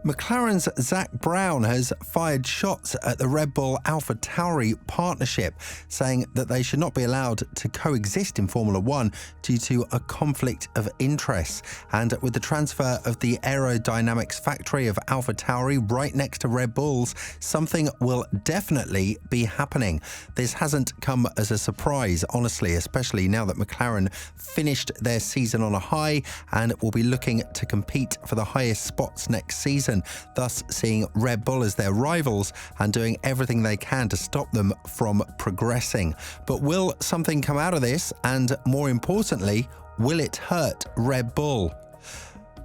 McLaren's Zak Brown has fired shots at the Red Bull-Alpha Tauri partnership, saying that they should not be allowed to coexist in Formula One due to a conflict of interests. And with the transfer of the aerodynamics factory of AlphaTauri right next to Red Bull's, something will definitely be happening. This hasn't come as a surprise, honestly, especially now that McLaren finished their season on a high and will be looking to compete for the highest spots next season, thus seeing Red Bull as their rivals and doing everything they can to stop them from progressing. But will something come out of this? And more importantly, will it hurt Red Bull?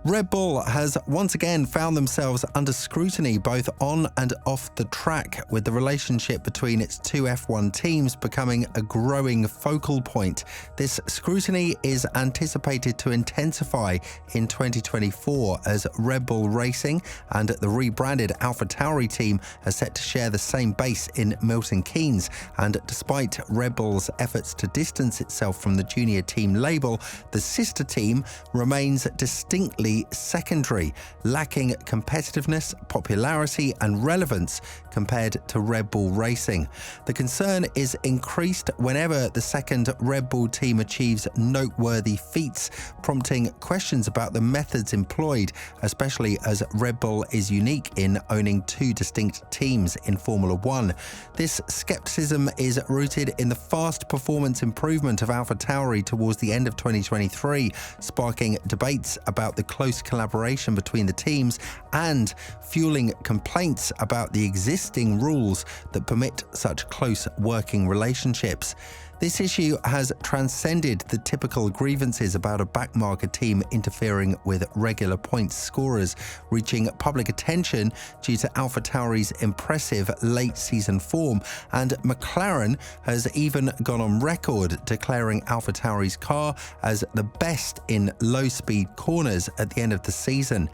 Red Bull has once again found themselves under scrutiny both on and off the track, with the relationship between its two F1 teams becoming a growing focal point. This scrutiny is anticipated to intensify in 2024 as Red Bull Racing and the rebranded AlphaTauri team are set to share the same base in Milton Keynes. And despite Red Bull's efforts to distance itself from the junior team label, the sister team remains distinctly secondary, lacking competitiveness, popularity and relevance compared to Red Bull Racing. The concern is increased whenever the second Red Bull team achieves noteworthy feats, prompting questions about the methods employed, especially as Red Bull is unique in owning two distinct teams in Formula One. This skepticism is rooted in the fast performance improvement of AlphaTauri towards the end of 2023, sparking debates about the close collaboration between the teams and fueling complaints about the existing rules that permit such close working relationships. This issue has transcended the typical grievances about a backmarker team interfering with regular points scorers, reaching public attention due to AlphaTauri's impressive late-season form, and McLaren has even gone on record declaring AlphaTauri's car as the best in low-speed corners at the end of the season.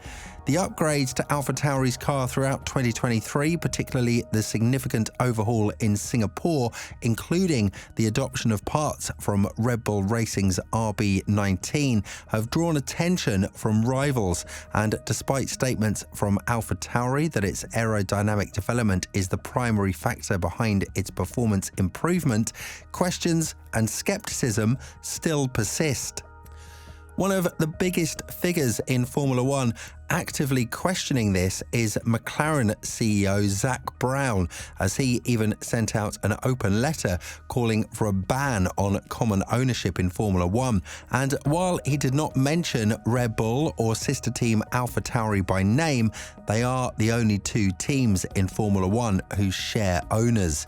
The upgrades to AlphaTauri's car throughout 2023, particularly the significant overhaul in Singapore, including the adoption of parts from Red Bull Racing's RB19, have drawn attention from rivals. And despite statements from AlphaTauri that its aerodynamic development is the primary factor behind its performance improvement, questions and skepticism still persist. One of the biggest figures in Formula One actively questioning this is McLaren CEO Zak Brown, as he even sent out an open letter calling for a ban on common ownership in Formula One. And while he did not mention Red Bull or sister team AlphaTauri by name, they are the only two teams in Formula One who share owners.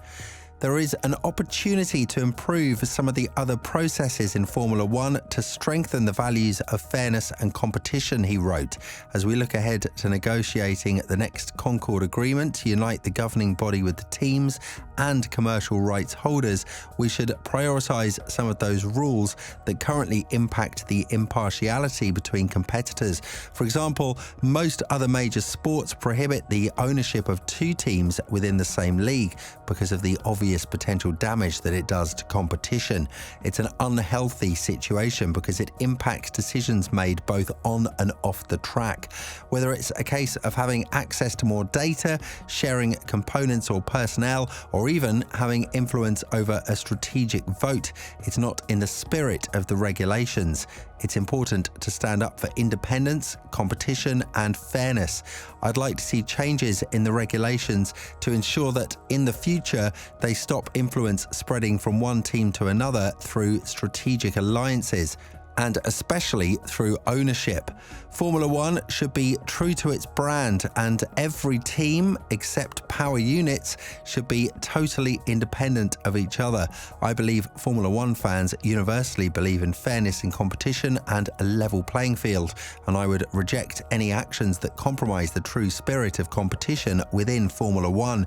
There is an opportunity to improve some of the other processes in Formula One to strengthen the values of fairness and competition, he wrote. As we look ahead to negotiating the next Concord Agreement to unite the governing body with the teams and commercial rights holders, we should prioritise some of those rules that currently impact the impartiality between competitors. For example, most other major sports prohibit the ownership of two teams within the same league because of the obvious potential damage that it does to competition. It's an unhealthy situation because it impacts decisions made both on and off the track. Whether it's a case of having access to more data, sharing components or personnel, or even having influence over a strategic vote, it's not in the spirit of the regulations. It's important to stand up for independence, competition, and fairness. I'd like to see changes in the regulations to ensure that in the future they stop influence spreading from one team to another through strategic alliances, and especially through ownership. Formula One should be true to its brand, and every team, except power units, should be totally independent of each other. I believe Formula One fans universally believe in fairness in competition and a level playing field, and I would reject any actions that compromise the true spirit of competition within Formula One,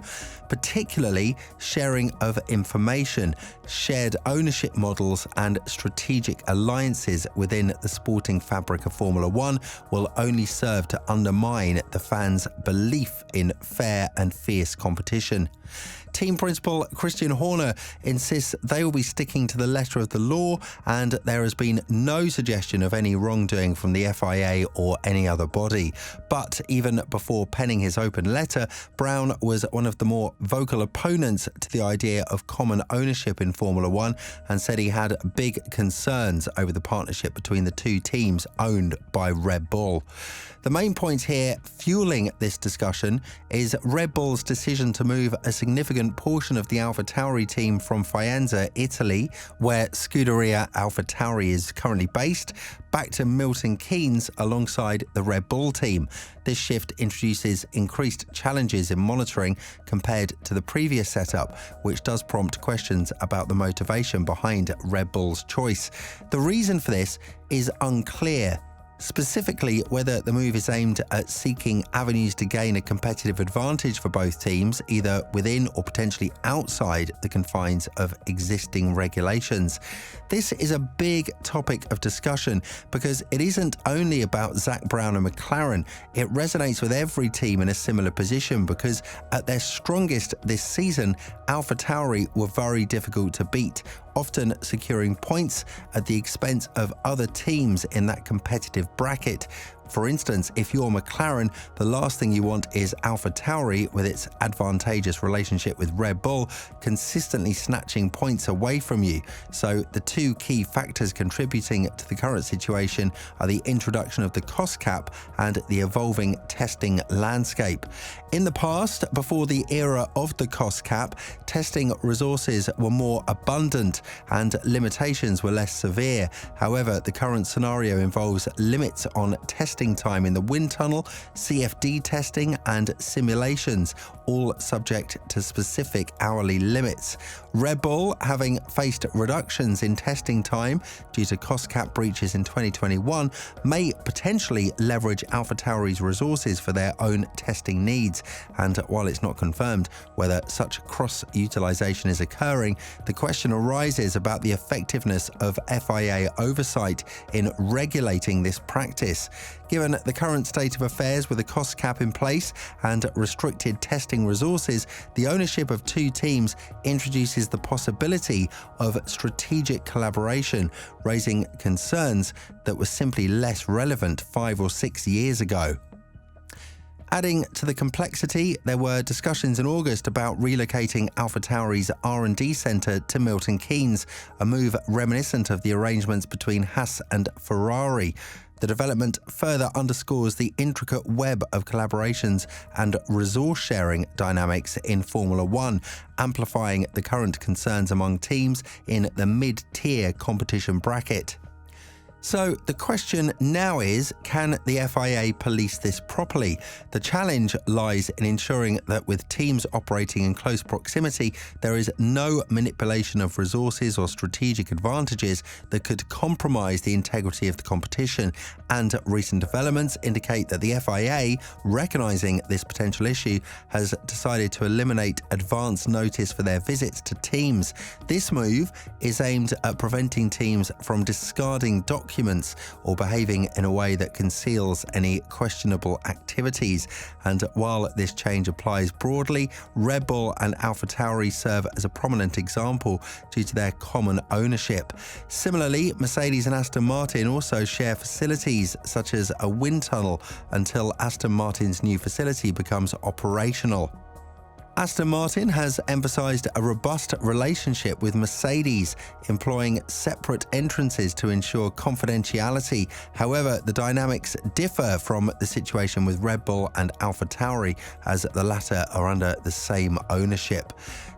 particularly sharing of information, shared ownership models, and strategic alliances within the sporting fabric of Formula One will only serve to undermine the fans' belief in fair and fierce competition. Team principal Christian Horner insists they will be sticking to the letter of the law, and there has been no suggestion of any wrongdoing from the FIA or any other body. But even before penning his open letter, Brown was one of the more vocal opponents to the idea of common ownership in Formula One and said he had big concerns over the partnership between the two teams owned by Red Bull. The main point here fueling this discussion is Red Bull's decision to move a significant portion of the AlphaTauri team from Faenza, Italy, where Scuderia AlphaTauri is currently based, back to Milton Keynes alongside the Red Bull team. This shift introduces increased challenges in monitoring compared to the previous setup, which does prompt questions about the motivation behind Red Bull's choice. The reason for this is unclear. Specifically, whether the move is aimed at seeking avenues to gain a competitive advantage for both teams, either within or potentially outside the confines of existing regulations. This is a big topic of discussion because it isn't only about Zak Brown and McLaren. It resonates with every team in a similar position because at their strongest this season, AlphaTauri were very difficult to beat, often securing points at the expense of other teams in that competitive bracket. For instance, if you're McLaren, the last thing you want is AlphaTauri, with its advantageous relationship with Red Bull, consistently snatching points away from you. So the two key factors contributing to the current situation are the introduction of the cost cap and the evolving testing landscape. In the past, before the era of the cost cap, testing resources were more abundant and limitations were less severe. However, the current scenario involves limits on testing time in the wind tunnel, CFD testing and simulations, all subject to specific hourly limits. Red Bull, having faced reductions in testing time due to cost cap breaches in 2021, may potentially leverage AlphaTauri's resources for their own testing needs. And while it's not confirmed whether such cross-utilization is occurring, the question arises about the effectiveness of FIA oversight in regulating this practice. Given the current state of affairs with a cost cap in place and restricted testing resources, the ownership of two teams introduces the possibility of strategic collaboration, raising concerns that were simply less relevant 5 or 6 years ago. Adding to the complexity, there were discussions in August about relocating AlphaTauri's R&D centre to Milton Keynes, a move reminiscent of the arrangements between Haas and Ferrari. The development further underscores the intricate web of collaborations and resource-sharing dynamics in Formula One, amplifying the current concerns among teams in the mid-tier competition bracket. So the question now is, can the FIA police this properly? The challenge lies in ensuring that with teams operating in close proximity, there is no manipulation of resources or strategic advantages that could compromise the integrity of the competition. And recent developments indicate that the FIA, recognizing this potential issue, has decided to eliminate advance notice for their visits to teams. This move is aimed at preventing teams from discarding documents or behaving in a way that conceals any questionable activities. And while this change applies broadly, Red Bull and AlphaTauri serve as a prominent example due to their common ownership. Similarly, Mercedes and Aston Martin also share facilities such as a wind tunnel until Aston Martin's new facility becomes operational. Aston Martin has emphasized a robust relationship with Mercedes, employing separate entrances to ensure confidentiality. However, the dynamics differ from the situation with Red Bull and AlphaTauri, as the latter are under the same ownership.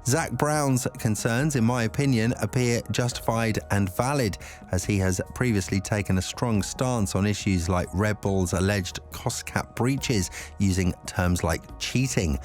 Zak Brown's concerns, in my opinion, appear justified and valid, as he has previously taken a strong stance on issues like Red Bull's alleged cost cap breaches, using terms like cheating.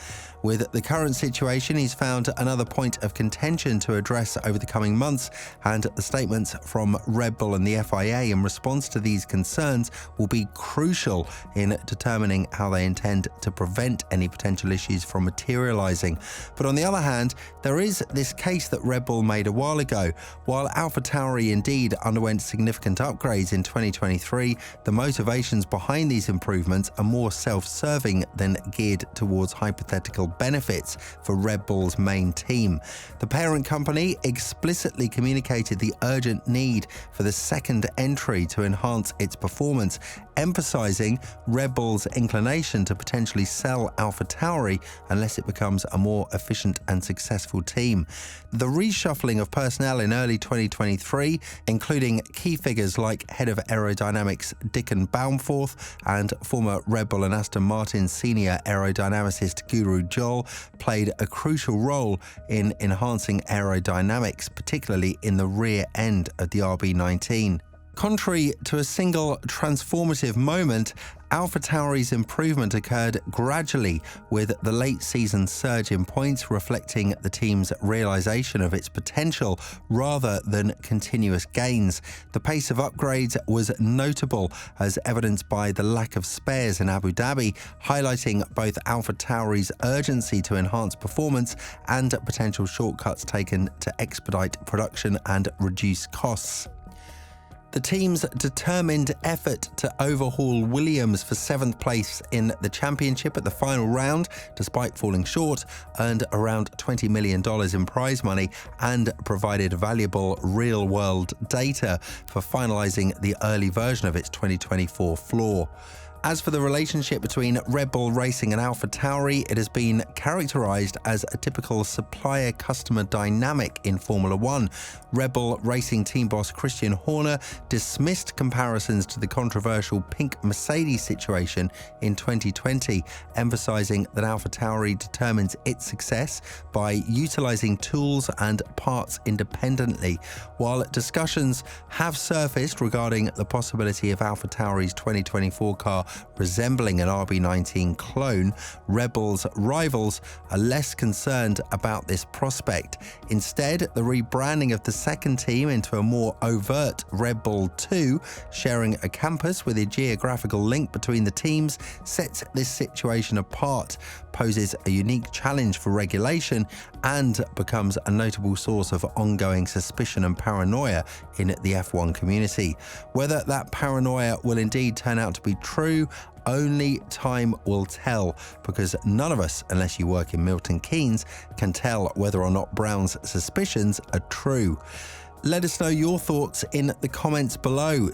With the current situation, he's found another point of contention to address over the coming months, and the statements from Red Bull and the FIA in response to these concerns will be crucial in determining how they intend to prevent any potential issues from materializing. But on the other hand, there is this case that Red Bull made a while ago. While AlphaTauri indeed underwent significant upgrades in 2023, the motivations behind these improvements are more self-serving than geared towards hypothetical benefits for Red Bull's main team. The parent company explicitly communicated the urgent need for the second entry to enhance its performance, emphasizing Red Bull's inclination to potentially sell AlphaTauri unless it becomes a more efficient and successful team. The reshuffling of personnel in early 2023, including key figures like head of aerodynamics Dickon Baumforth and former Red Bull and Aston Martin senior aerodynamicist Guru Joel, played a crucial role in enhancing aerodynamics, particularly in the rear end of the RB19. Contrary to a single transformative moment, AlphaTauri's improvement occurred gradually, with the late-season surge in points reflecting the team's realization of its potential rather than continuous gains. The pace of upgrades was notable, as evidenced by the lack of spares in Abu Dhabi, highlighting both AlphaTauri's urgency to enhance performance and potential shortcuts taken to expedite production and reduce costs. The team's determined effort to overhaul Williams for 7th place in the championship at the final round, despite falling short, earned around $20 million in prize money and provided valuable real-world data for finalizing the early version of its 2024 floor. As for the relationship between Red Bull Racing and AlphaTauri, it has been characterized as a typical supplier-customer dynamic in Formula One. Red Bull Racing team boss Christian Horner dismissed comparisons to the controversial pink Mercedes situation in 2020, emphasizing that AlphaTauri determines its success by utilizing tools and parts independently. While discussions have surfaced regarding the possibility of AlphaTauri's 2024 car resembling an RB19 clone, Red Bull's rivals are less concerned about this prospect. Instead, the rebranding of the second team into a more overt Red Bull 2, sharing a campus with a geographical link between the teams, sets this situation apart, poses a unique challenge for regulation, and becomes a notable source of ongoing suspicion and paranoia in the F1 community. Whether that paranoia will indeed turn out to be true, only time will tell, because none of us, unless you work in Milton Keynes, can tell whether or not Brown's suspicions are true. Let us know your thoughts in the comments below.